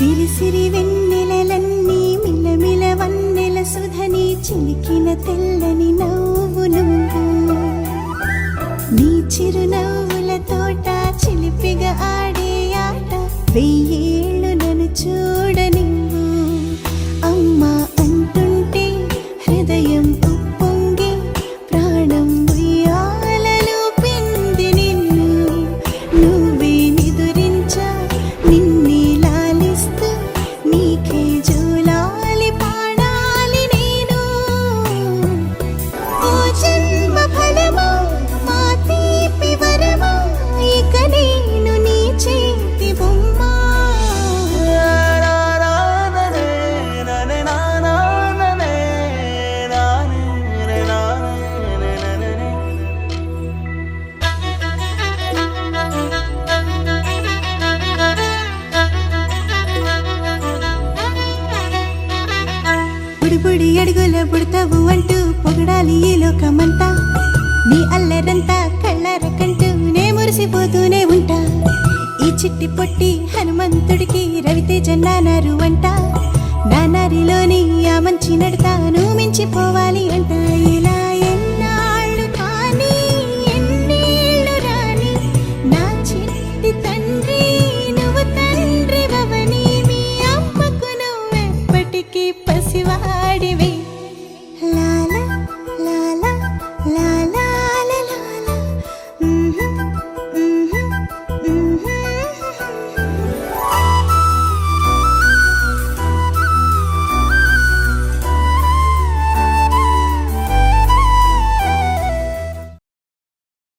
సిరి సిరి వెన్నెలలన్నీ మిలమిల వన్నెల సుధని చిలికిన తెల్లని నవ్వు నువ్వు నీ చిరునవ్వుల తోట చిలిపిగా ఆడే ఆట వెయ్యేళ్ళు నన్ను చూడనివ్వు అమ్మా అంటుంటే హృదయం ఉప్పొంగి ప్రాణం ఉయ్యాలలో పిండి నిన్ను నువ్వే నిదురించా నిన్నే లాలిస్తూ నీకే జోలాలి పాడాలి నేను ఓ జన్మ ఫలమా మా తీపి వరమా ఇక నేను నీ చేతి బొమ్మ బుడి అడుగుల బుడతావు అంటూ పొగడాలి ఈ లోకమంతా నీ అల్లరంతా కళ్ళారకంటూ నే మురిసిపోతూనే ఉంటా ఈ చిట్టి పొట్టి హనుమంతుడికి రవితేజ నానారు అంట నానారిలోని ఆ మంచి నడతాను మించిపోవాలి అంట ఇలా ఎన్నాళ్ళు కానీ ఎన్నేళ్ళు రాని నా చిట్టి తండ్రి నువ్వు తండ్రి భవని మీ అమ్మకు నువ్వెప్పటికీ పసివాడివి